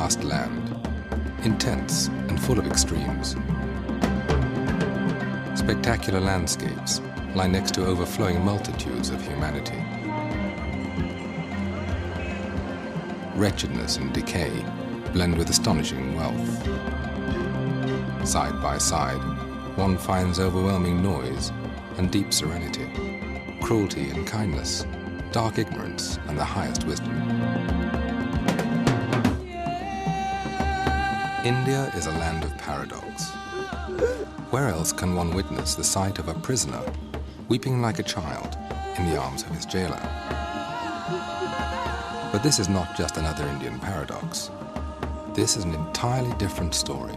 vast land, intense and full of extremes. Spectacular landscapes lie next to overflowing multitudes of humanity. Wretchedness and decay blend with astonishing wealth. Side by side, one finds overwhelming noise and deep serenity, cruelty and kindness, dark ignorance and the highest wisdom. India is a land of paradox. Where else can one witness the sight of a prisoner weeping like a child in the arms of his jailer? But this is not just another Indian paradox. This is an entirely different story.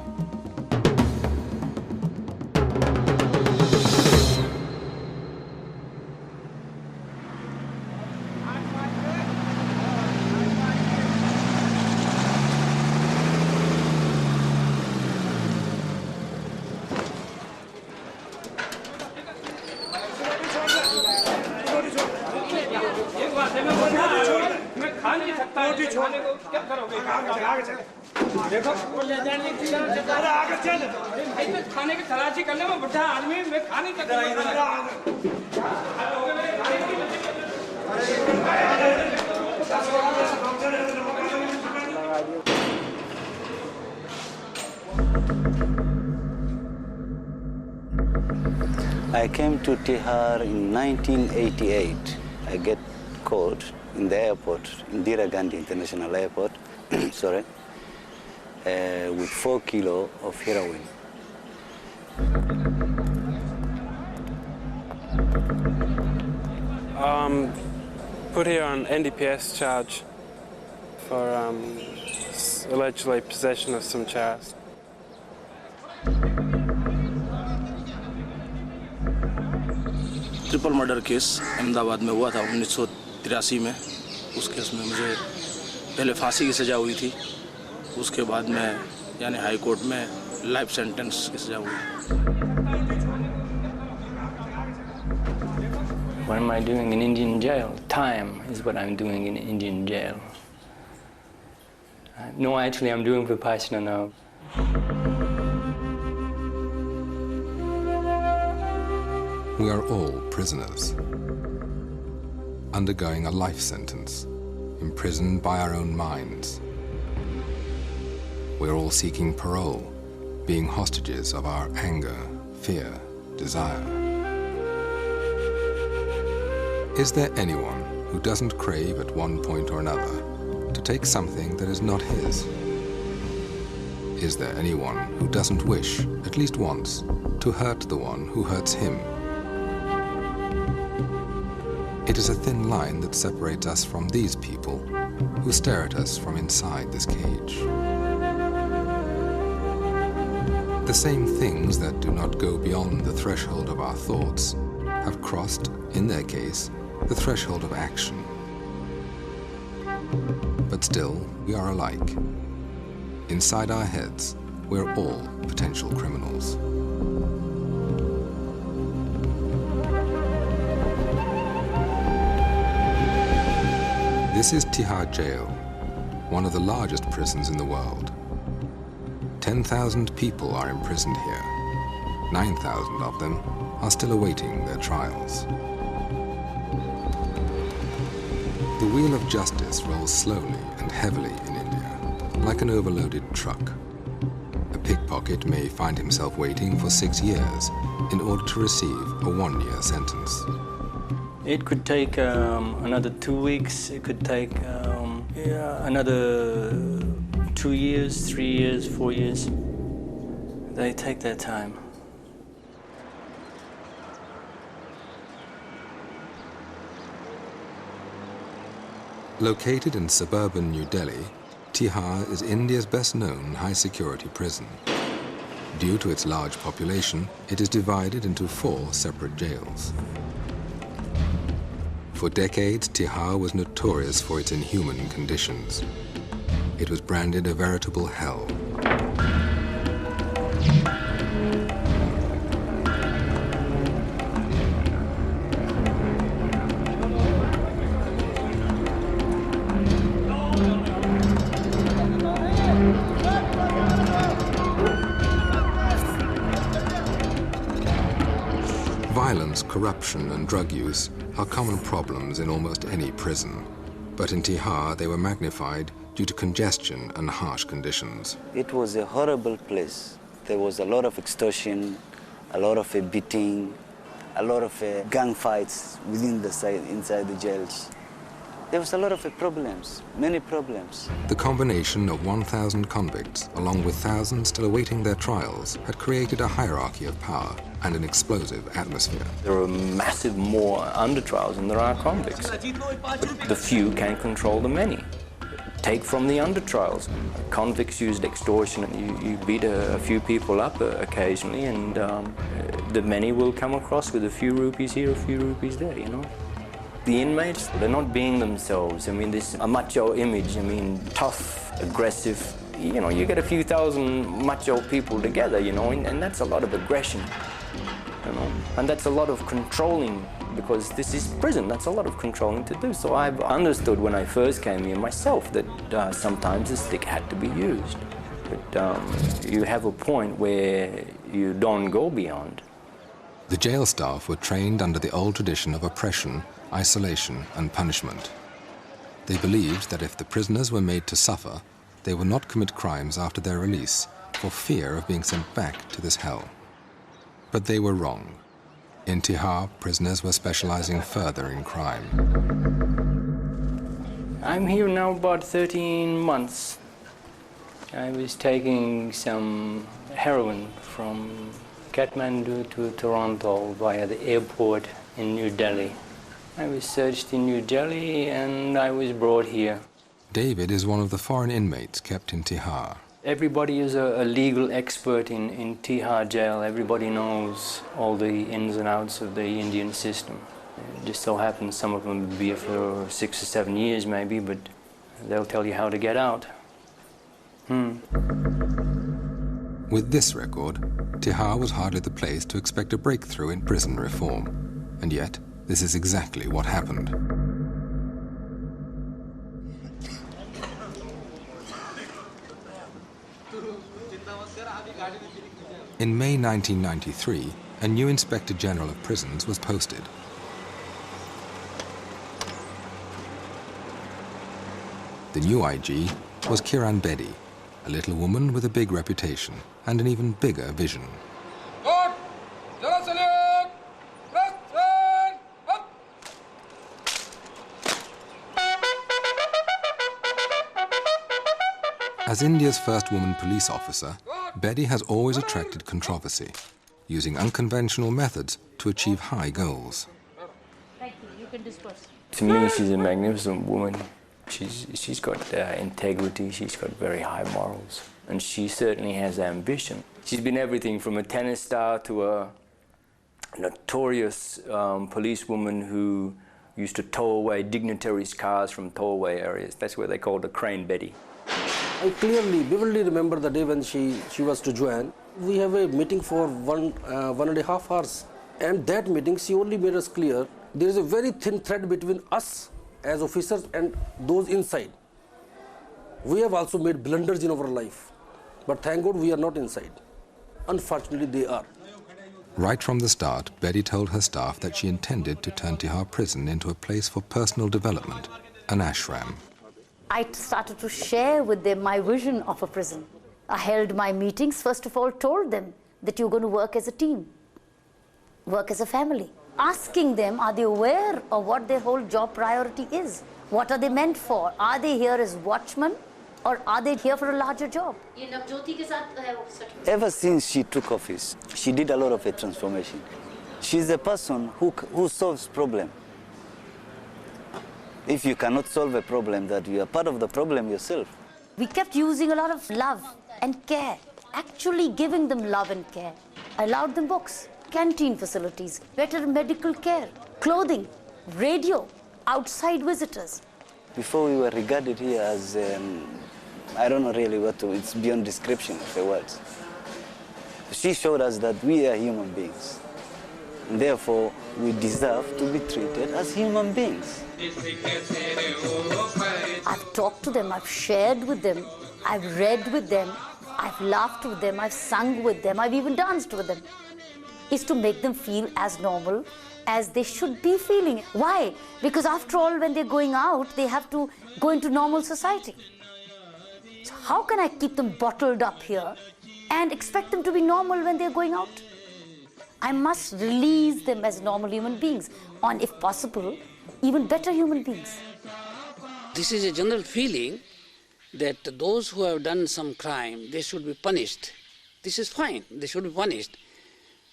I came to Tihar in 1988. I get caught in the airport, Indira Gandhi International Airport, sorry, with 4 kilos of heroin. Put here on NDPS charge for allegedly possession of some charas. Triple murder case Ahmedabad में हुआ था 1983 में। उस case में मुझे पहले फांसी की सज़ा हुई थी, उसके बाद में यानी हाई कोर्ट में लाइफ सेंटेंस की सज़ा हुई। What am I doing in Indian jail? Time is what I'm doing in Indian jail. No, actually I'm doing Vipassana now. We are all prisoners, undergoing a life sentence, imprisoned by our own minds. We're all seeking parole, being hostages of our anger, fear, desire. Is there anyone who doesn't crave at one point or another to take something that is not his? Is there anyone who doesn't wish, at least once, to hurt the one who hurts him? It is a thin line that separates us from these people who stare at us from inside this cage. The same things that do not go beyond the threshold of our thoughts have crossed, in their case, the threshold of action. But still, we are alike. Inside our heads, we're all potential criminals. This is Tihar Jail, one of the largest prisons in the world. 10,000 people are imprisoned here. 9,000 of them are still awaiting their trials. The wheel of justice rolls slowly and heavily in India, like an overloaded truck. A pickpocket may find himself waiting for 6 years in order to receive a 1-year sentence. It could take another 2 weeks. It could take another 2 years, 3 years, 4 years. They take their time. Located in suburban New Delhi, Tihar is India's best-known high-security prison. Due to its large population, it is divided into 4 separate jails. For decades, Tihar was notorious for its inhuman conditions. It was branded a veritable hell. Violence, corruption and drug use are common problems in almost any prison. But in Tihar, they were magnified due to congestion and harsh conditions. It was a horrible place. There was a lot of extortion, a lot of beating, a lot of gang fights inside the jails. There was a lot of problems, many problems. The combination of 1,000 convicts, along with thousands still awaiting their trials, had created a hierarchy of power and an explosive atmosphere. There are massive more under trials than there are convicts. The few can control the many. Take from the under trials. Convicts used extortion, and you beat a few people up occasionally, and the many will come across with a few rupees here, a few rupees there, you know. The inmates, they're not being themselves. I mean, this a macho image, I mean, tough, aggressive. You know, you get a few thousand macho people together, you know, and that's a lot of aggression, you know. And that's a lot of controlling, because this is prison, that's a lot of controlling to do. So I've understood when I first came here myself that sometimes the stick had to be used. But you have a point where you don't go beyond. The jail staff were trained under the old tradition of oppression, isolation and punishment. They believed that if the prisoners were made to suffer, they would not commit crimes after their release for fear of being sent back to this hell. But they were wrong. In Tihar, prisoners were specializing further in crime. I'm here now about 13 months. I was taking some heroin from Kathmandu to Toronto via the airport in New Delhi. I was searched in New Delhi and I was brought here. David is one of the foreign inmates kept in Tihar. Everybody is a legal expert in Tihar jail. Everybody knows all the ins and outs of the Indian system. It just so happens some of them will be here for 6 or 7 years maybe, but they'll tell you how to get out. With this record, Tihar was hardly the place to expect a breakthrough in prison reform. And yet, this is exactly what happened. In May 1993, a new Inspector General of Prisons was posted. The new IG was Kiran Bedi, a little woman with a big reputation and an even bigger vision. As India's first woman police officer, Bedi has always attracted controversy, using unconventional methods to achieve high goals. To me, she's a magnificent woman. She's got integrity, she's got very high morals, and she certainly has ambition. She's been everything from a tennis star to a notorious policewoman who used to tow away dignitaries' cars from towaway areas. That's where they called her Crane Betty. I vividly remember the day when she was to join. We have a meeting for 1.5 hours, and that meeting she only made us clear there is a very thin thread between us as officers and those inside. We have also made blunders in our life, but thank God we are not inside. Unfortunately, they are. Right from the start, Bedi told her staff that she intended to turn Tihar prison into a place for personal development, an ashram. I started to share with them my vision of a prison. I held my meetings, first of all told them that you're going to work as a team, work as a family. Asking them, are they aware of what their whole job priority is? What are they meant for? Are they here as watchmen or are they here for a larger job? Ever since she took office, she did a lot of a transformation. She's a person who solves problems. If you cannot solve a problem, that you are part of the problem yourself. We kept using a lot of love and care, actually giving them love and care. I allowed them books, canteen facilities, better medical care, clothing, radio, outside visitors. Before we were regarded here as, I don't know really what to, it's beyond description of the words. She showed us that we are human beings. And therefore, we deserve to be treated as human beings. I've talked to them, I've shared with them, I've read with them, I've laughed with them, I've sung with them, I've even danced with them. is to make them feel as normal as they should be feeling. Why? Because after all, when they're going out, they have to go into normal society. So how can I keep them bottled up here and expect them to be normal when they're going out? I must release them as normal human beings, or if possible, even better human beings. This is a general feeling that those who have done some crime, they should be punished. This is fine, they should be punished.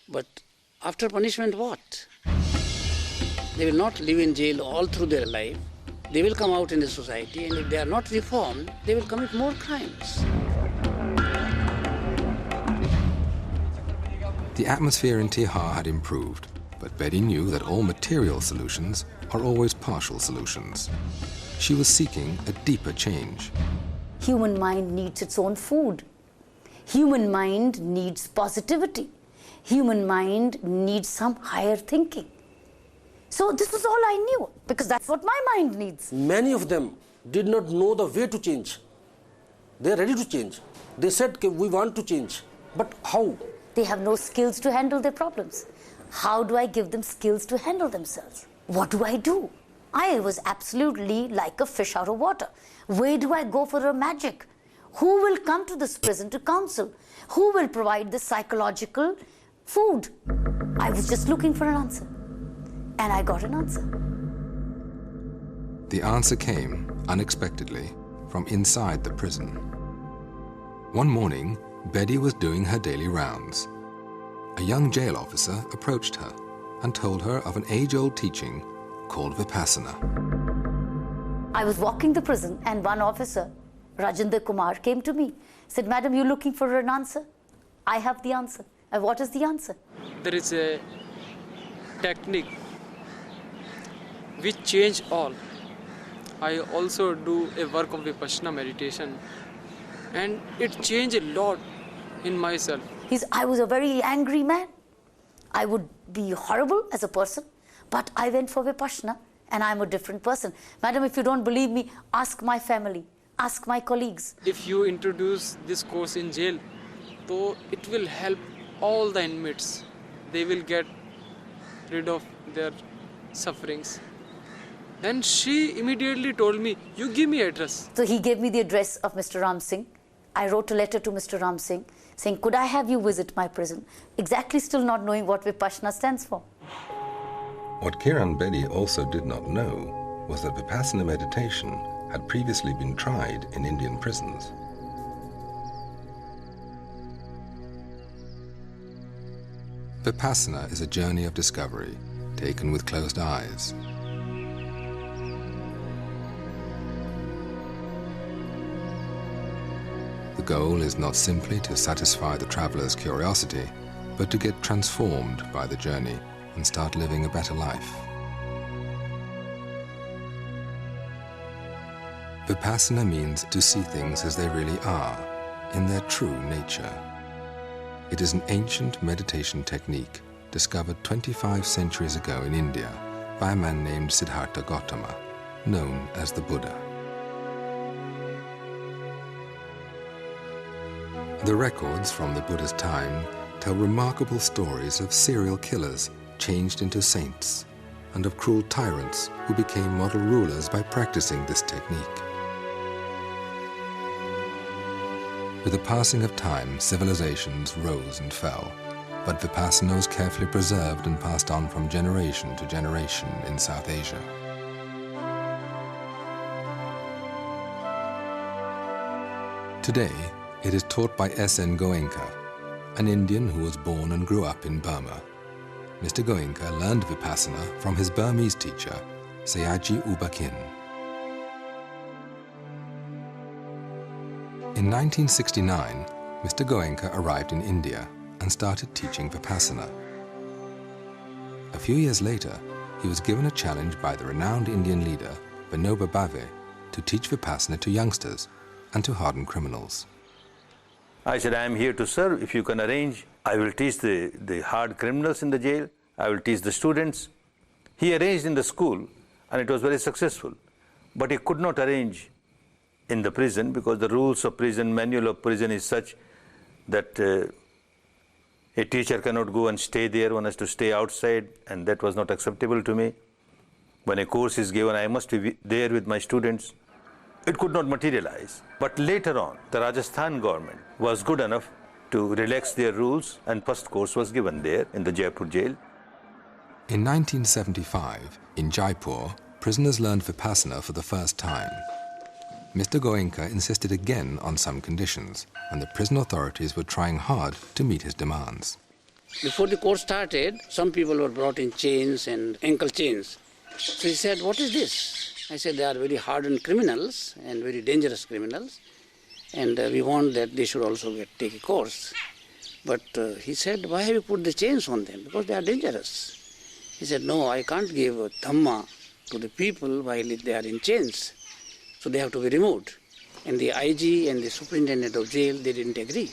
But after punishment, what? They will not live in jail all through their life. They will come out in the society, and if they are not reformed, they will commit more crimes. The atmosphere in Tihar had improved, but Betty knew that all material solutions are always partial solutions. She was seeking a deeper change. Human mind needs its own food. Human mind needs positivity. Human mind needs some higher thinking. So this was all I knew, because that's what my mind needs. Many of them did not know the way to change. They are ready to change. They said, we want to change. But how? They have no skills to handle their problems. How do I give them skills to handle themselves? What do I do? I was absolutely like a fish out of water. Where do I go for a magic? Who will come to this prison to counsel? Who will provide the psychological food? I was just looking for an answer. And I got an answer. The answer came, unexpectedly, from inside the prison. One morning, Betty was doing her daily rounds. A young jail officer approached her and told her of an age-old teaching called Vipassana. I was walking the prison, and one officer, Rajinder Kumar, came to me, said, "Madam, you're looking for an answer? I have the answer." And what is the answer? There is a technique which change all. I also do a work of Vipassana meditation, and it changed a lot in myself. I was a very angry man. I would be horrible as a person, but I went for Vipassana and I'm a different person. Madam, if you don't believe me, ask my family, ask my colleagues. If you introduce this course in jail, so it will help all the inmates. They will get rid of their sufferings. Then she immediately told me, "You give me address." So he gave me the address of Mr. Ram Singh. I wrote a letter to Mr. Ram Singh saying, "Could I have you visit my prison?" Exactly, still not knowing what Vipassana stands for. What Kiran Bedi also did not know was that Vipassana meditation had previously been tried in Indian prisons. Vipassana is a journey of discovery, taken with closed eyes. The goal is not simply to satisfy the traveler's curiosity, but to get transformed by the journey and start living a better life. Vipassana means to see things as they really are, in their true nature. It is an ancient meditation technique discovered 25 centuries ago in India by a man named Siddhartha Gautama, known as the Buddha. The records from the Buddha's time tell remarkable stories of serial killers changed into saints and of cruel tyrants who became model rulers by practicing this technique. With the passing of time, civilizations rose and fell, but Vipassana was carefully preserved and passed on from generation to generation in South Asia. Today, it is taught by S.N. Goenka, an Indian who was born and grew up in Burma. Mr. Goenka learned Vipassana from his Burmese teacher, Sayaji Ubakin. In 1969, Mr. Goenka arrived in India and started teaching Vipassana. A few years later, he was given a challenge by the renowned Indian leader, Vinoba Bhave, to teach Vipassana to youngsters and to hardened criminals. I said, "I am here to serve. If you can arrange, I will teach the hard criminals in the jail. I will teach the students." He arranged in the school, and it was very successful. But he could not arrange in the prison because the rules of prison, manual of prison is such that A teacher cannot go and stay there, one has to stay outside, and that was not acceptable to me. When a course is given, I must be there with my students. It could not materialize. But later on, the Rajasthan government was good enough to relax their rules, and first course was given there in the Jaipur jail. In 1975, in Jaipur, prisoners learned Vipassana for the first time. Mr. Goenka insisted again on some conditions, and the prison authorities were trying hard to meet his demands. Before the course started, some people were brought in chains and ankle chains. So he said, "What is this?" I said, "They are very hardened criminals and very dangerous criminals, and we want that they should also take a course." But he said, "Why have you put the chains on them? Because they are dangerous." He said, "No, I can't give Dhamma to the people while they are in chains. So they have to be removed." And the IG and the superintendent of jail, they didn't agree.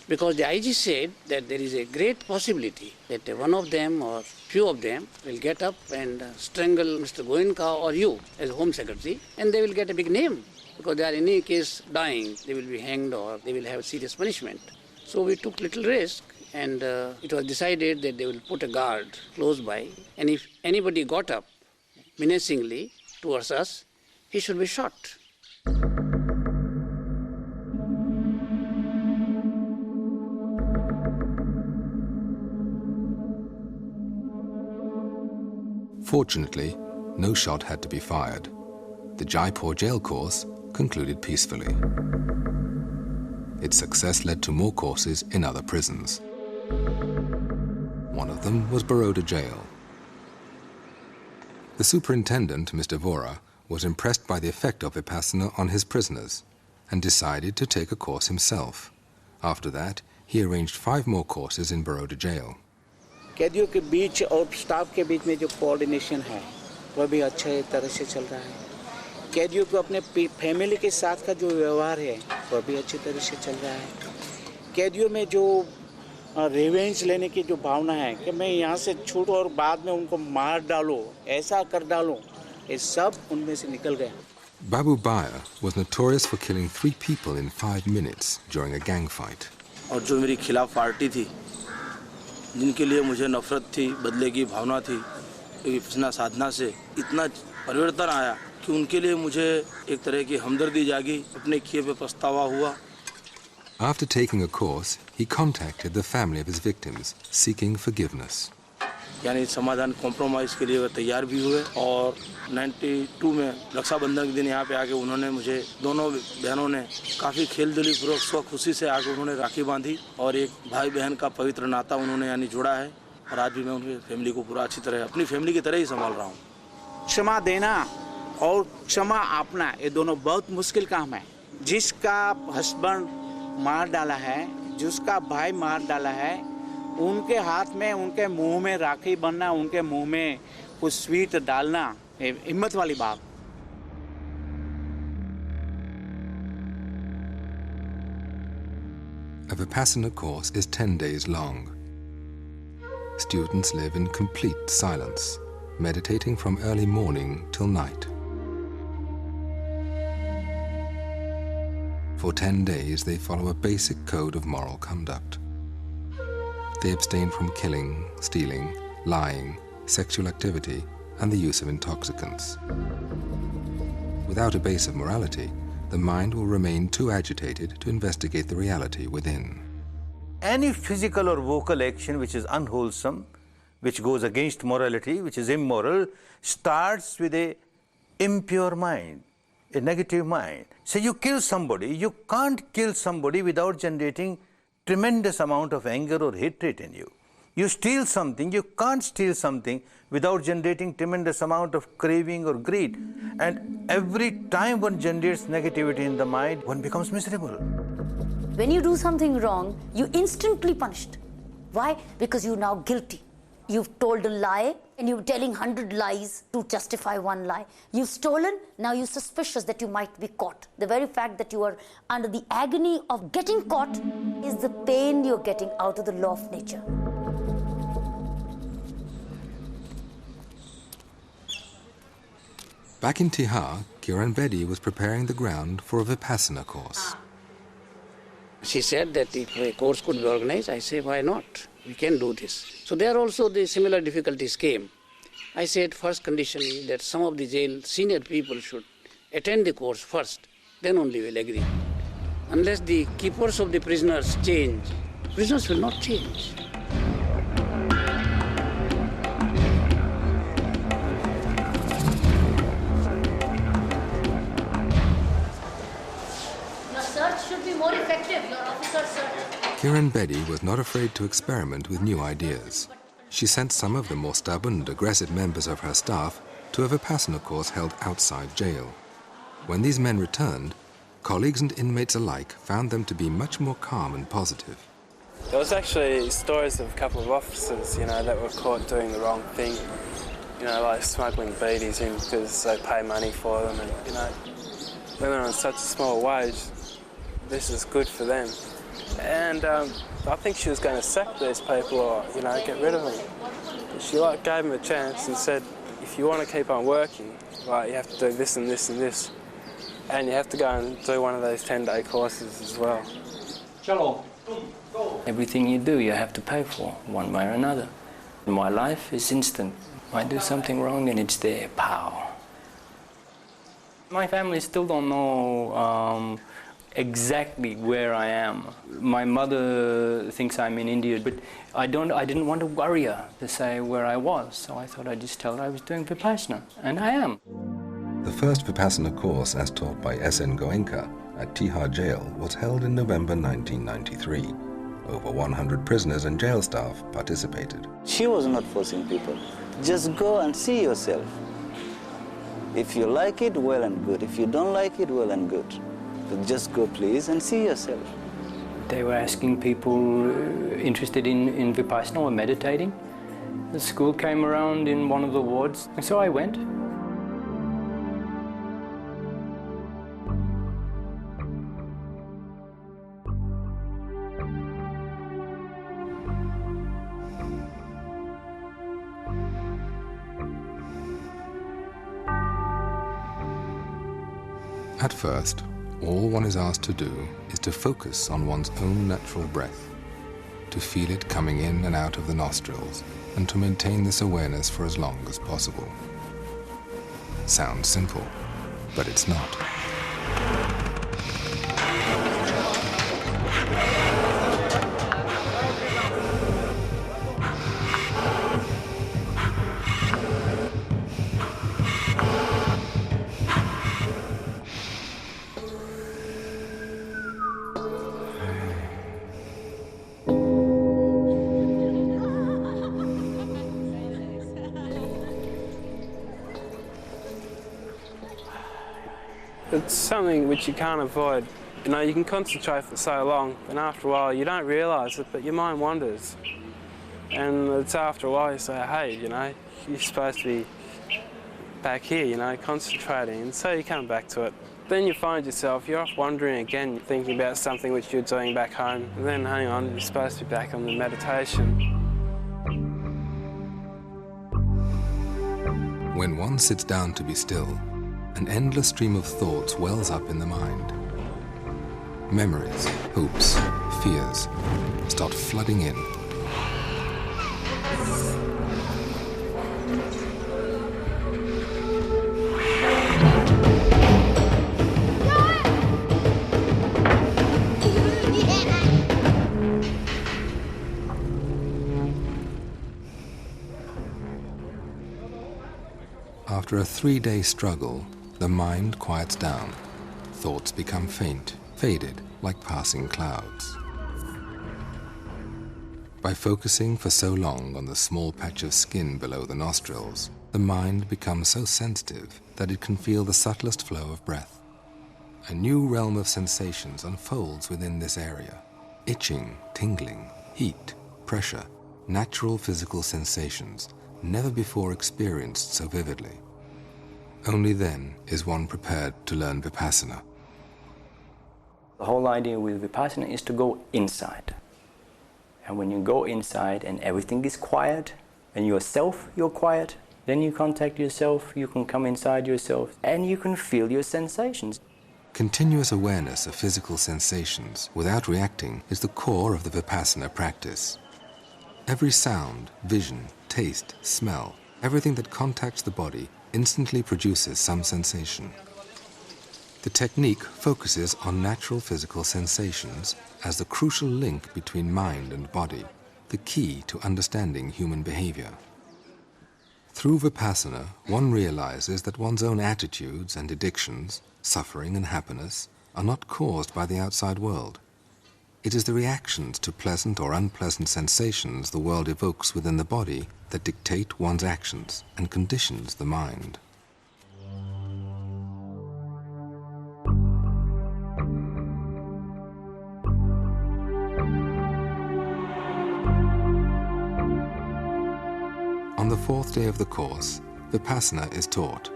Because the IG said that there is a great possibility that one of them or few of them will get up and strangle Mr. Goenka or you as Home Secretary, and they will get a big name. Because they are in any case dying, they will be hanged or they will have serious punishment. So we took little risk, and it was decided that they will put a guard close by, and if anybody got up menacingly towards us, he should be shot. Fortunately, no shot had to be fired. The Jaipur jail course concluded peacefully. Its success led to more courses in other prisons. One of them was Baroda jail. The superintendent, Mr. Vora, was impressed by the effect of Vipassana on his prisoners and decided to take a course himself. After that, he arranged 5 more courses in Baroda jail. कैदियों के बीच और staff के बीच में जो coordination है वह भी अच्छे तरह से चल रहा है. कैदियों को अपने फैमिली के साथ का जो व्यवहार है वह भी अच्छी तरह से चल रहा है. कैदियों में जो रिवेंज लेने की जो भावना है कि मैं यहाँ से छूट और बाद में उनको मार डालो, ऐसा कर डालो, ये सब उनमें से निकल गया. Babu Baya was notorious for killing 3 people in 5 minutes during a gang fight. और जो मेरी खिलाफ पार्टी थी, जिनके लिए मुझे नफरत थी, बदले की भावना थी, विपස්සना साधना से इतना परिवर्तन आया कि उनके लिए मुझे एक तरह की हमदर्दी जागी, अपने किए पे पछतावा हुआ. After taking a course, he contacted the family of his victims, seeking forgiveness. यानी समाधान कॉम्प्रोमाइज के लिए वे तैयार भी हुए. और 92 में रक्षाबंधन के दिन यहाँ पे आके उन्होंने मुझे, दोनों बहनों ने काफ़ी खेलदिली पूर्वक स्व खुशी से आके उन्होंने राखी बांधी और एक भाई बहन का पवित्र नाता उन्होंने यानी जोड़ा है. और आज भी मैं उनकी फैमिली को पूरा अच्छी तरह अपनी फैमिली की तरह ही संभाल रहा हूँ. क्षमा देना और क्षमा आपना ये दोनों बहुत मुश्किल काम है. जिसका हस्बैंड मार डाला है, जिसका भाई मार डाला है, उनके हाथ में, उनके मुंह में राखी बनना, उनके मुंह में कुछ स्वीट डालना, हिम्मत वाली बात. A Vipassana course is 10 days long. Students live in complete silence, meditating from early morning till night. For 10 days, they follow a basic code of moral conduct. They abstain from killing, stealing, lying, sexual activity, and the use of intoxicants. Without a base of morality, the mind will remain too agitated to investigate the reality within. Any physical or vocal action which is unwholesome, which goes against morality, which is immoral, starts with a impure mind, a negative mind. So you kill somebody, you can't kill somebody without generating tremendous amount of anger or hatred in you. You steal something, you can't steal something without generating tremendous amount of craving or greed. And every time one generates negativity in the mind, one becomes miserable. When you do something wrong, you instantly punished. Why? Because you're now guilty. You've told a lie and you're telling 100 lies to justify one lie. You've stolen, now you're suspicious that you might be caught. The very fact that you are under the agony of getting caught is the pain you're getting out of the law of nature. Back in Tihar, Kiran Bedi was preparing the ground for a Vipassana course. She said that if a course could be organized, I say, why not? we can do this. So there also the similar difficulties came. I said first condition is that some of the jail senior people should attend the course first, then only we'll agree. Unless the keepers of the prisoners change, prisoners will not change. Your search should be more effective, your officer's search. Kiran Bedi was not afraid to experiment with new ideas. She sent some of the more stubborn and aggressive members of her staff to a Vipassana course held outside jail. When these men returned, colleagues and inmates alike found them to be much more calm and positive. There was actually stories of a couple of officers, that were caught doing the wrong thing, like smuggling beedies in because they pay money for them, and, when they're on such a small wage, this is good for them. And I think she was going to sack these people or, get rid of them. She gave them a chance and said, if you want to keep on working, you have to do this and this and this. And you have to go and do one of those 10-day courses as well. Everything you do, you have to pay for, one way or another. My life is instant. I do something wrong and it's there, pow. My family still don't know exactly where I am. My mother thinks I'm in India, but I didn't want to worry her to say where I was, so I thought I'd just tell her I was doing Vipassana, and I am. The first Vipassana course, as taught by S.N. Goenka at Tihar Jail, was held in November 1993. Over 100 prisoners and jail staff participated. She was not forcing people. Just go and see yourself. If you like it, well and good. If you don't like it, well and good. But just go, please, and see yourself. They were asking people interested in Vipassana or meditating. The school came around in one of the wards, and so I went. At first, all one is asked to do is to focus on one's own natural breath, to feel it coming in and out of the nostrils, and to maintain this awareness for as long as possible. Sounds simple, but it's not. It's something which you can't avoid. You can concentrate for so long, and after a while you don't realise it, but your mind wanders. And it's after a while you say, hey, you're supposed to be back here, concentrating, and so you come back to it. Then you find yourself, you're off wandering again, thinking about something which you're doing back home, and then hang on, you're supposed to be back on the meditation. When one sits down to be still, an endless stream of thoughts wells up in the mind. Memories, hopes, fears start flooding in. After a 3-day struggle, the mind quiets down. Thoughts become faint, faded, like passing clouds. By focusing for so long on the small patch of skin below the nostrils, the mind becomes so sensitive that it can feel the subtlest flow of breath. A new realm of sensations unfolds within this area. Itching, tingling, heat, pressure, natural physical sensations, never before experienced so vividly. Only then is one prepared to learn Vipassana. The whole idea with Vipassana is to go inside. And when you go inside and everything is quiet, and you're quiet, then you contact yourself, you can come inside yourself, and you can feel your sensations. Continuous awareness of physical sensations without reacting is the core of the Vipassana practice. Every sound, vision, taste, smell, everything that contacts the body instantly produces some sensation. The technique focuses on natural physical sensations as the crucial link between mind and body, the key to understanding human behavior. Through Vipassana, one realizes that one's own attitudes and addictions, suffering and happiness, are not caused by the outside world. It is the reactions to pleasant or unpleasant sensations the world evokes within the body that dictate one's actions and conditions the mind. On the fourth day of the course, Vipassana is taught.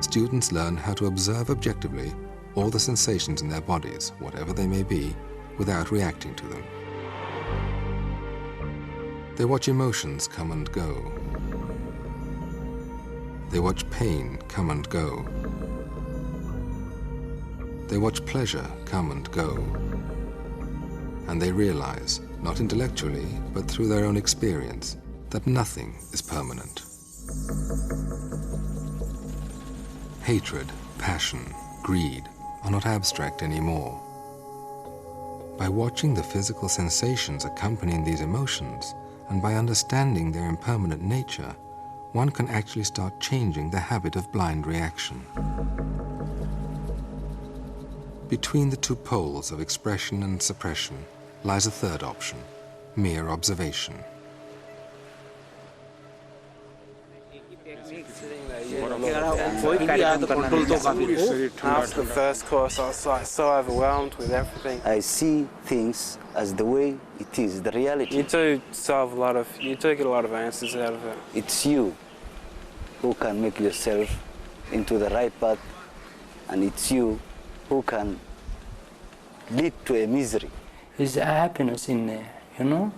Students learn how to observe objectively all the sensations in their bodies, whatever they may be, without reacting to them. They watch emotions come and go. They watch pain come and go. They watch pleasure come and go. And they realize, not intellectually, but through their own experience, that nothing is permanent. Hatred, passion, greed are not abstract anymore. By watching the physical sensations accompanying these emotions, and by understanding their impermanent nature, one can actually start changing the habit of blind reaction. Between the two poles of expression and suppression lies a third option, mere observation. After the first course, I was like so overwhelmed with everything. I see things as the way it is, the reality. You do get a lot of answers out of it. It's you who can make yourself into the right path, and it's you who can lead to a misery. There's a happiness in there, you know?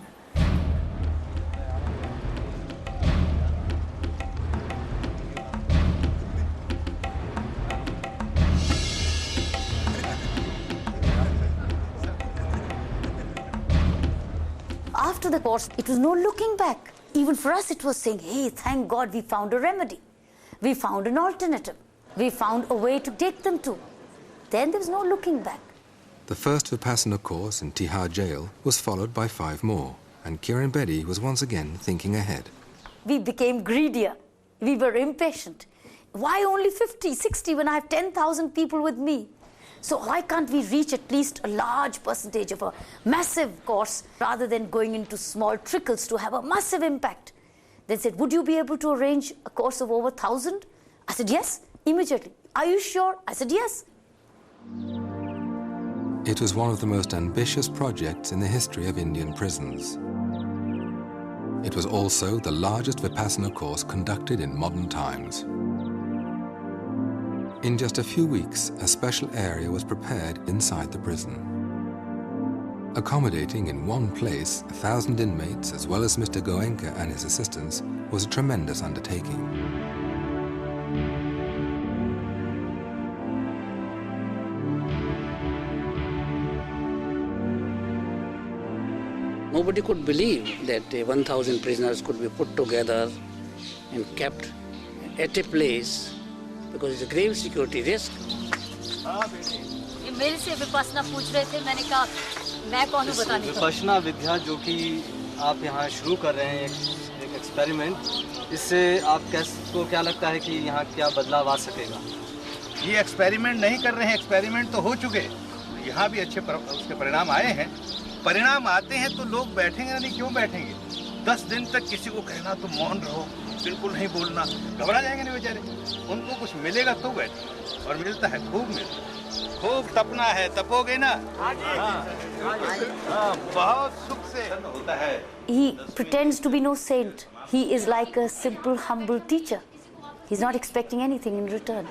After the course, it was no looking back. Even for us, it was saying, hey, thank God we found a remedy. We found an alternative. We found a way to take them to. Then there was no looking back. The first Vipassana course in Tihar jail was followed by 5 more, and Kiran Bedi was once again thinking ahead. We became greedier. We were impatient. Why only 50, 60 when I have 10,000 people with me? So why can't we reach at least a large percentage of a massive course rather than going into small trickles to have a massive impact? They said, would you be able to arrange a course of over 1,000? I said, yes, immediately. Are you sure? I said, yes. It was one of the most ambitious projects in the history of Indian prisons. It was also the largest Vipassana course conducted in modern times. In just a few weeks, a special area was prepared inside the prison. Accommodating in one place 1,000 inmates, as well as Mr. Goenka and his assistants, was a tremendous undertaking. Nobody could believe that 1,000 prisoners could be put together and kept at a place because it's a grave security risk. मेरे से विपस्सना पूछ रहे थे, मैंने कहा मैं कौन हूँ बताने को। विपस्सना विद्या जो कि आप यहाँ शुरू कर रहे हैं एक एक्सपेरिमेंट, इससे आप को क्या लगता है कि यहाँ क्या बदलाव आ सकेगा? ये एक्सपेरिमेंट नहीं कर रहे हैं, एक्सपेरिमेंट तो हो चुके, यहाँ भी अच्छे उसके परिणाम आए हैं। परिणाम आते हैं तो लोग बैठेंगे नहीं, क्यों बैठेंगे? 10 दिन तक किसी को कहना तो मौन रहो, बिल्कुल नहीं बोलना, घबरा जाएंगे नहीं बेचारे। उनको कुछ मिलेगा तो बैठे, और मिलता है, खूब मिलता है। खूब तपना है, तपोगे ना? बहुत सुख से होता है। He pretends to be no saint. He is like a simple, humble teacher. He's not expecting anything in return.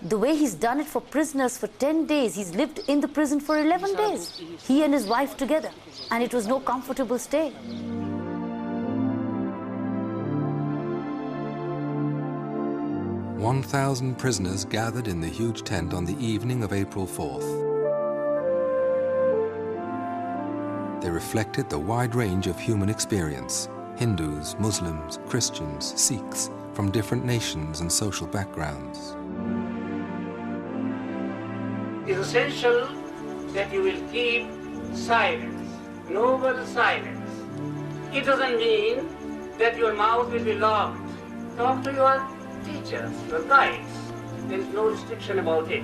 The way he's done it for prisoners for 10 days, he's lived in the prison for 11 days. He and his wife together. And it was no comfortable stay. "1,000 prisoners gathered in the huge tent on the evening of April 4th. They reflected the wide range of human experience: Hindus, Muslims, Christians, Sikhs, from different nations and social backgrounds. It is essential that you will keep silence, noble silence. It doesn't mean that your mouth will be locked. Talk to your teachers, your guides. There is no restriction about it.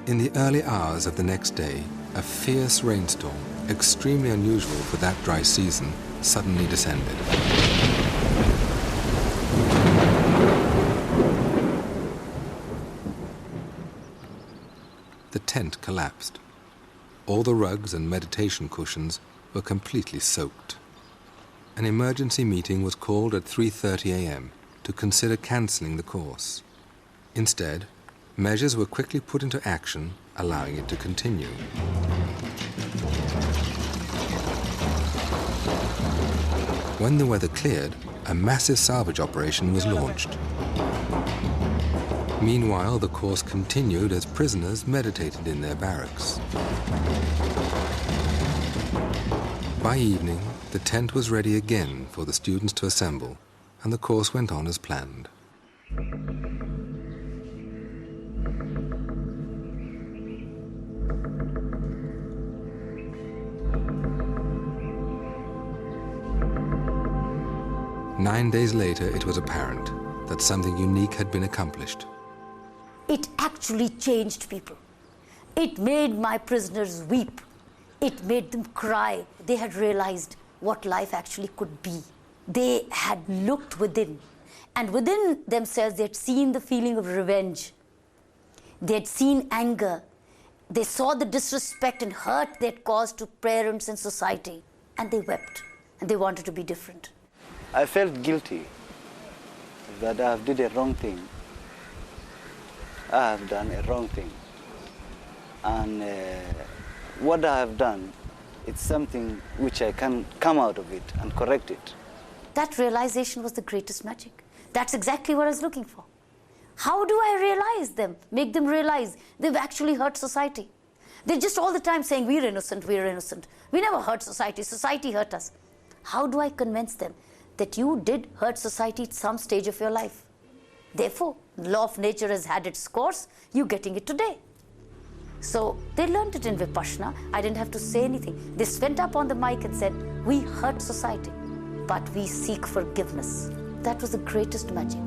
In the early hours of the next day, a fierce rainstorm, extremely unusual for that dry season, suddenly descended. The tent collapsed. All the rugs and meditation cushions were completely soaked. An emergency meeting was called at 3:30 a.m. to consider cancelling the course. Instead, measures were quickly put into action, allowing it to continue. When the weather cleared, a massive salvage operation was launched. Meanwhile, the course continued as prisoners meditated in their barracks. By evening, the tent was ready again for the students to assemble, and the course went on as planned. Nine days later, it was apparent that something unique had been accomplished. It actually changed people. It made my prisoners weep. It made them cry. They had realized what life actually could be. They had looked within, and within themselves they had seen the feeling of revenge. They had seen anger. They saw the disrespect and hurt they had caused to parents and society, and they wept, and they wanted to be different. I felt guilty that I have did a wrong thing. I have done a wrong thing. And what I have done, it's something which I can come out of it and correct it. That realization was the greatest magic. That's exactly what I was looking for. How do I realize them, make them realize they've actually hurt society? They're just all the time saying, we're innocent, we're innocent. We never hurt society, society hurt us. How do I convince them that you did hurt society at some stage of your life? Therefore, the law of nature has had its course, you're getting it today. So they learned it in Vipassana. I didn't have to say anything. They went up on the mic and said, we hurt society, but we seek forgiveness. That was the greatest magic.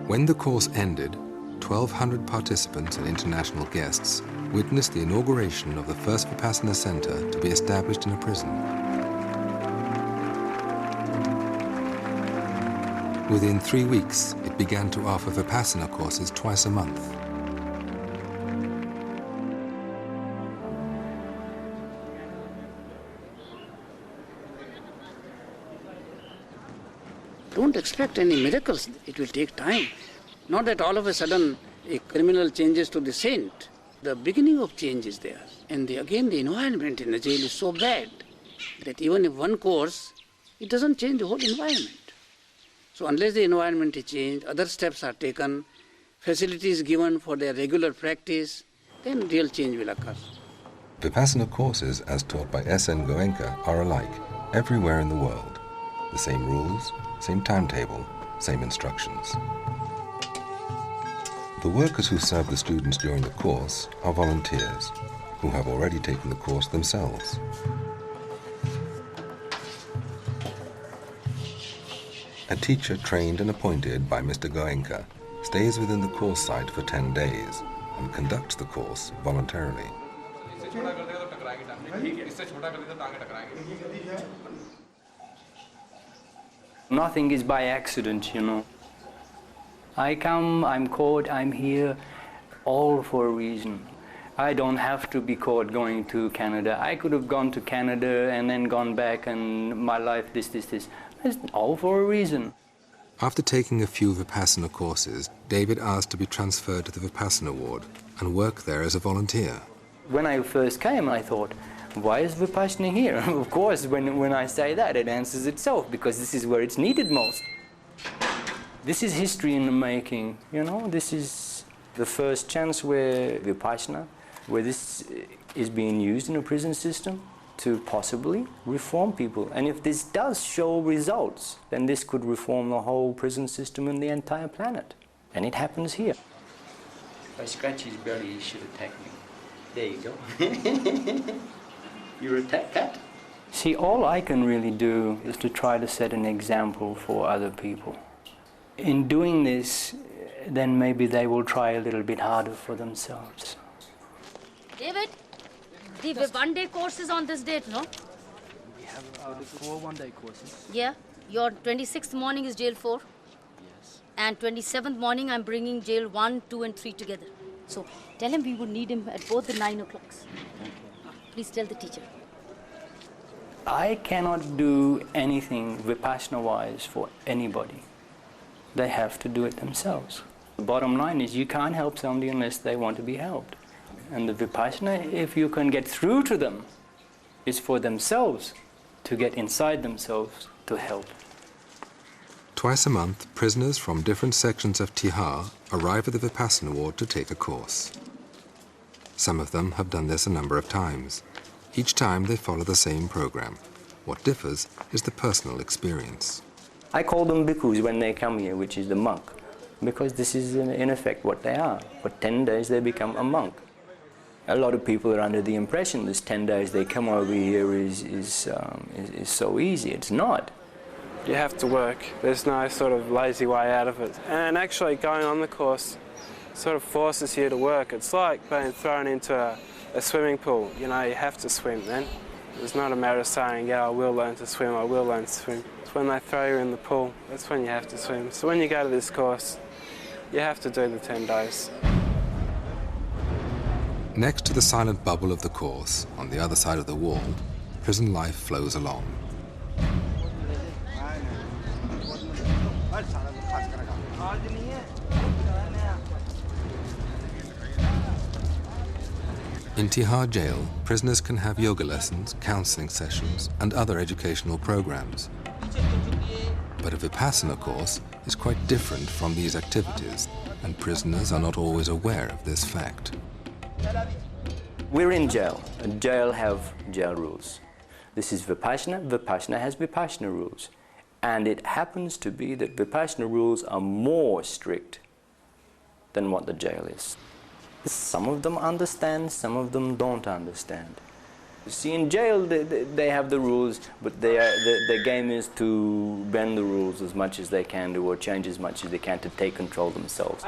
When the course ended, 1,200 participants and international guests witnessed the inauguration of the first Vipassana center to be established in a prison. Within 3 weeks, it began to offer Vipassana courses twice a month. Don't expect any miracles. It will take time. Not that all of a sudden a criminal changes to the saint. The beginning of change is there. And again, the environment in the jail is so bad that even if one course, it doesn't change the whole environment. So unless the environment is changed, other steps are taken, facilities given for their regular practice, then real change will occur. Vipassana courses, as taught by S.N. Goenka, are alike everywhere in the world. The same rules, same timetable, same instructions. The workers who serve the students during the course are volunteers who have already taken the course themselves. A teacher trained and appointed by Mr. Goenka stays within the course site for 10 days and conducts the course voluntarily. Nothing is by accident, you know. I come, I'm caught, I'm here, all for a reason. I don't have to be caught going to Canada. I could have gone to Canada and then gone back and my life, this. It's all for a reason. After taking a few Vipassana courses, David asked to be transferred to the Vipassana ward and work there as a volunteer. When I first came, I thought, why is Vipassana here? Of course, when I say that, it answers itself, because this is where it's needed most. This is history in the making, you know. This is the first chance where Vipassana where this is being used in a prison system to possibly reform people. And if this does show results, then this could reform the whole prison system and the entire planet. And it happens here. If I scratch his belly, he should attack me. There you go. You're a cat? See, all I can really do is to try to set an example for other people. In doing this, then maybe they will try a little bit harder for themselves. David, the one-day course is on this date, no? We have 4 one-day courses. Yeah. Your 26th morning is jail 4. Yes. And 27th morning, I'm bringing jail 1, 2, and 3 together. So tell him we would need him at both the 9 o'clocks. Please tell the teacher. I cannot do anything Vipassana-wise for anybody. They have to do it themselves. The bottom line is you can't help somebody unless they want to be helped. And the Vipassana, if you can get through to them, is for themselves to get inside themselves to help. Twice a month, prisoners from different sections of Tihar arrive at the Vipassana ward to take a course. Some of them have done this a number of times. Each time they follow the same program. What differs is the personal experience. I call them bhikkhus when they come here, which is the monk, because this is in effect what they are. For 10 days they become a monk. A lot of people are under the impression this 10 days they come over here is so easy. It's not. You have to work. There's no sort of lazy way out of it. And actually going on the course sort of forces you to work. It's like being thrown into a swimming pool. You know, you have to swim then. It's not a matter of saying, yeah, I will learn to swim, I will learn to swim. It's when they throw you in the pool, that's when you have to swim. So when you go to this course, you have to do the 10 days. Next to the silent bubble of the course, on the other side of the wall, prison life flows along. In Tihar jail, prisoners can have yoga lessons, counseling sessions, and other educational programs. But a Vipassana course is quite different from these activities, and prisoners are not always aware of this fact. We're in jail, and jail have jail rules. This is Vipassana. Vipassana has Vipassana rules. And it happens to be that Vipassana rules are more strict than what the jail is. Some of them understand, some of them don't understand. You see, in jail they have the rules, but the game is to bend the rules as much as they can do, or change as much as they can to take control themselves.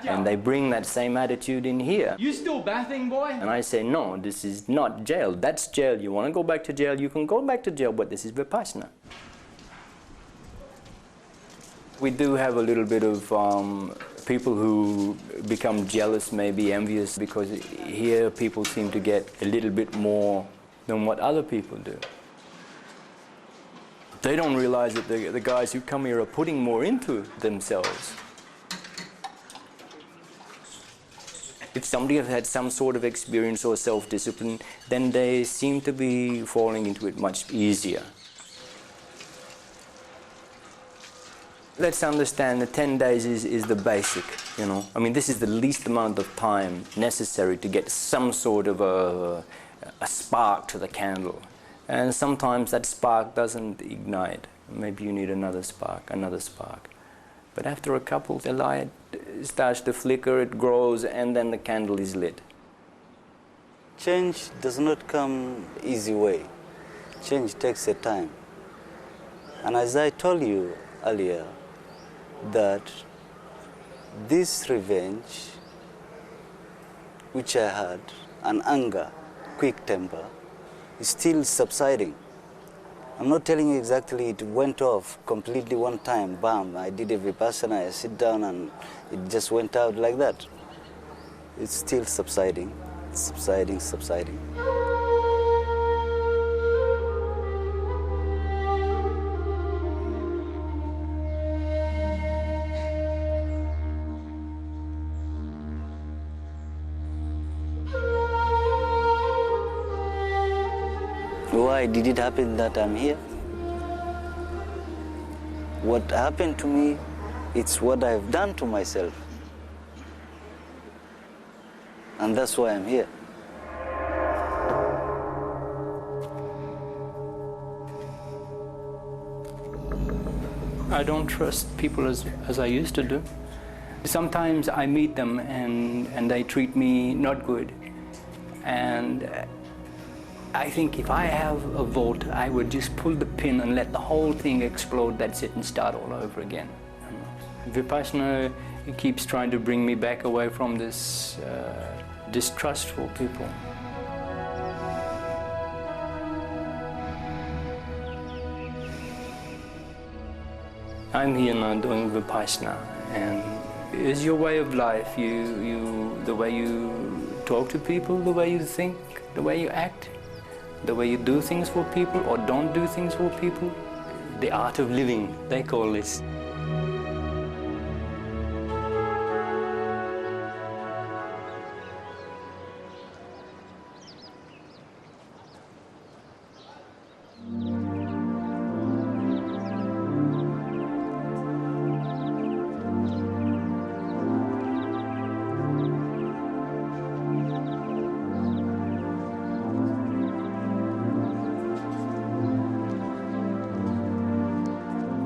And they bring that same attitude in here. You still bathing, boy? And I say, no, this is not jail. That's jail. You want to go back to jail, you can go back to jail, but this is Vipassana. We do have a little bit of people who become jealous, maybe envious, because here people seem to get a little bit more than what other people do. They don't realize that the guys who come here are putting more into themselves. If somebody has had some sort of experience or self-discipline, then they seem to be falling into it much easier. Let's understand that 10 days is the basic, you know. I mean, this is the least amount of time necessary to get some sort of a spark to the candle. And sometimes that spark doesn't ignite. Maybe you need another spark, another spark. But after a couple, the light starts to flicker, it grows, and then the candle is lit. Change does not come easy way. Change takes a time. And as I told you earlier, that this revenge, which I had, and anger, quick temper, is still subsiding. I'm not telling you exactly it went off completely one time, bam, I did a Vipassana, I sit down and it just went out like that. It's still subsiding, subsiding, subsiding. Why did it happen that I'm here? What happened to me, it's what I've done to myself. And that's why I'm here. I don't trust people as I used to do. Sometimes I meet them and they treat me not good. And I think if I have a vote, I would just pull the pin and let the whole thing explode, that's it, and start all over again. Vipassana keeps trying to bring me back away from this distrustful people. I'm here now doing Vipassana, and it's your way of life. The way you talk to people, the way you think, the way you act, the way you do things for people or don't do things for people. The art of living, they call this.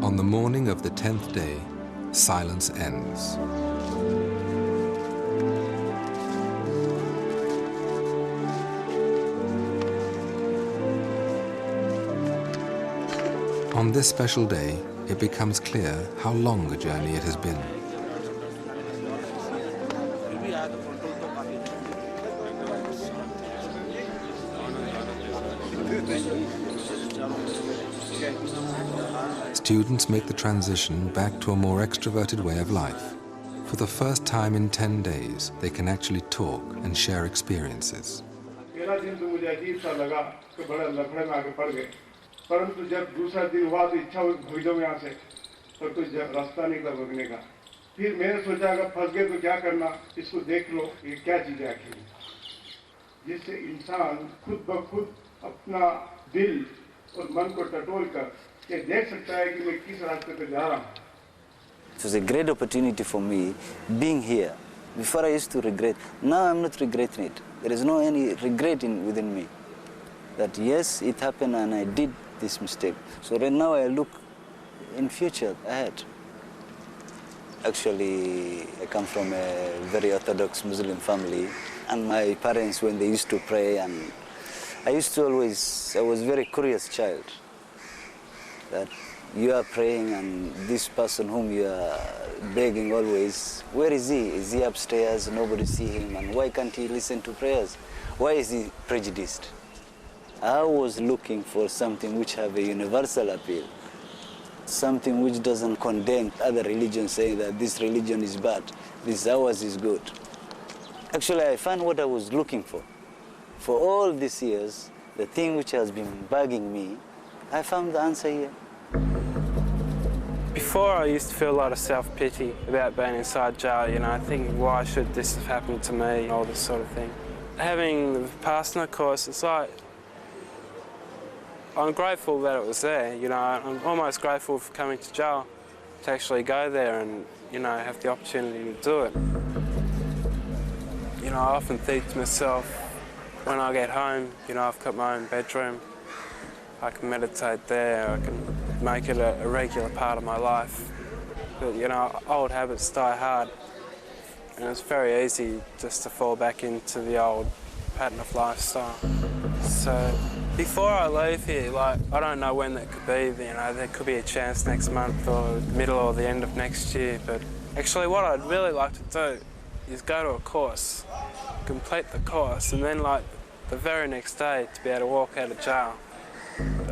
On the morning of the 10th day, silence ends. On this special day, it becomes clear how long a journey it has been. Students make the transition back to a more extroverted way of life. For the first time in 10 days, they can actually talk and share experiences. परंतु जब दूसरा दिन हुआ तो इच्छा हुई भाग जाऊं यहाँ से, पर कोई रास्ता निकला भागने का। फिर मैंने सोचा अगर फंस गए तो क्या करना, इसको देख लो ये क्या चीज है आखिर, जिससे इंसान खुद ब खुद अपना दिल और मन को टटोल कर ये देख सकता है कि मैं किस रास्ते पे जा रहा हूँ. It was a great opportunity for me being here. Before I used to regret. Now I'm not regretting it. There is no any regret within me. That yes, it happened and I did this mistake. So right now I look in future ahead. Actually, I come from a very orthodox Muslim family, and my parents, when they used to pray, and I was a very curious child. That you are praying and this person whom you are begging always, where is he? Is he upstairs? Nobody see him, and why can't he listen to prayers? Why is he prejudiced? I was looking for something which have a universal appeal, something which doesn't condemn other religions, saying that this religion is bad, this ours is good. Actually, I found what I was looking for. For all these years, the thing which has been bugging me, I found the answer here. Before, I used to feel a lot of self-pity about being inside jail, you know, thinking, why should this have happened to me, all this sort of thing. Having the Vipassana course, it's like, I'm grateful that it was there, you know, I'm almost grateful for coming to jail to actually go there and, you know, have the opportunity to do it. You know, I often think to myself, when I get home, you know, I've got my own bedroom, I can meditate there, I can make it a regular part of my life. But, you know, old habits die hard, and it's very easy just to fall back into the old pattern of lifestyle. So, before I leave here, like, I don't know when that could be, you know, there could be a chance next month or middle or the end of next year, but actually what I'd really like to do is go to a course, complete the course, and then, like, the very next day to be able to walk out of jail.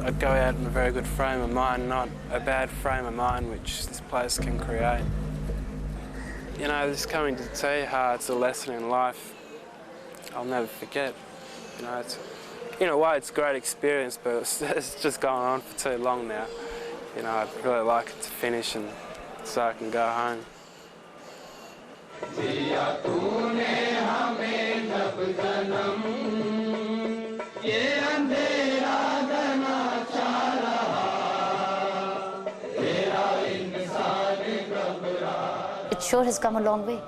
I'd go out in a very good frame of mind, not a bad frame of mind which this place can create. You know, this coming to Teha, it's a lesson in life I'll never forget. You know, in a way it's a great experience, but it's just gone on for too long now. You know, I'd really like it to finish and so I can go home. It sure has come a long way.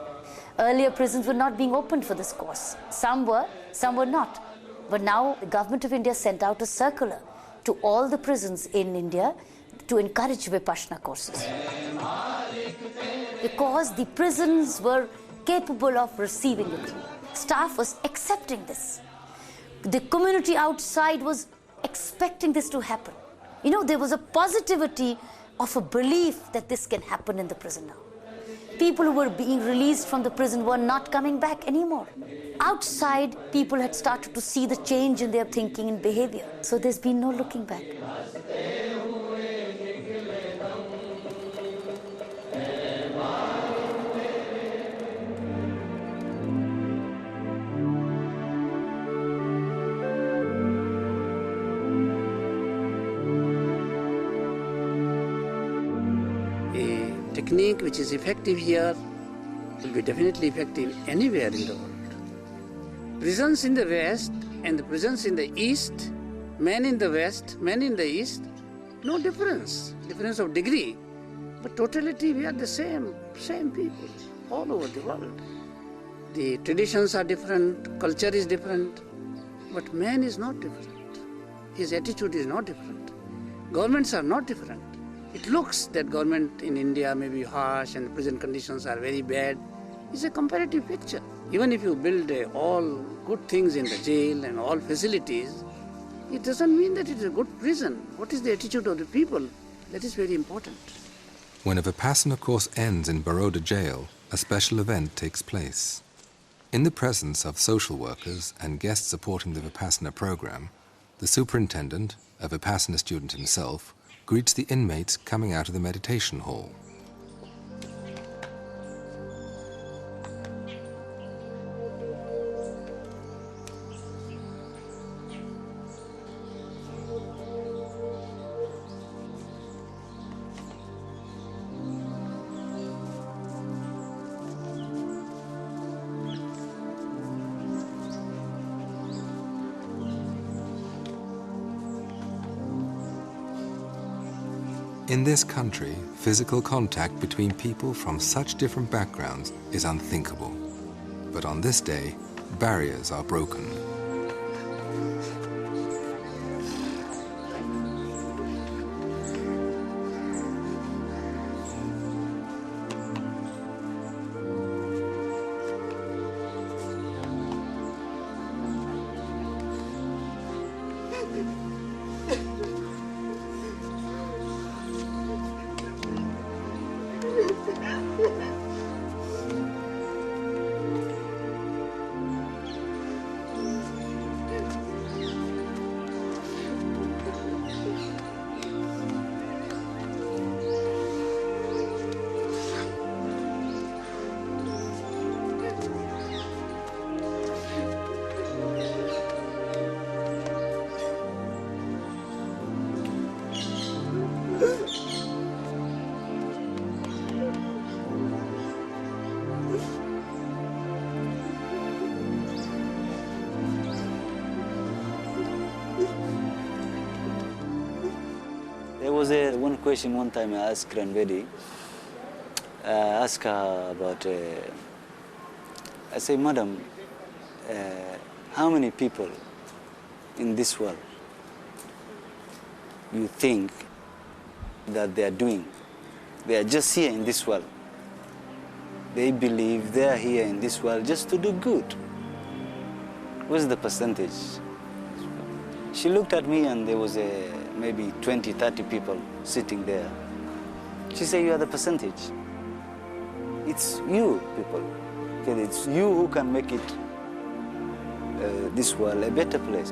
Earlier prisons were not being opened for this course. Some were not. But now the government of India sent out a circular to all the prisons in India to encourage Vipassana courses. Because the prisons were capable of receiving it. Staff was accepting this. The community outside was expecting this to happen. You know, there was a positivity of a belief that this can happen in the prison now. People who were being released from the prison were not coming back anymore. Outside, people had started to see the change in their thinking and behavior. So there's been no looking back. Technique which is effective here will be definitely effective anywhere in the world. Prisons in the West and the prisons in the East, men in the West, men in the East, no difference of degree. But totality, we are the same people all over the world. The traditions are different, culture is different, but man is not different. His attitude is not different. Governments are not different. It looks that government in India may be harsh and the prison conditions are very bad. It's a comparative picture. Even if you build all good things in the jail and all facilities, it doesn't mean that it is a good prison. What is the attitude of the people? That is very important. When a Vipassana course ends in Baroda jail, a special event takes place. In the presence of social workers and guests supporting the Vipassana program, the superintendent, a Vipassana student himself, greets the inmates coming out of the meditation hall. In this country, physical contact between people from such different backgrounds is unthinkable. But on this day, barriers are broken. There was one question one time I asked Ranbedi. I asked her about, I say, Madam, how many people in this world you think that they are doing? They are just here in this world. They believe they are here in this world just to do good. What's the percentage? She looked at me and there was maybe 20, 30 people sitting there. She said, you are the percentage. It's you, people. Okay, it's you who can make it, this world, a better place.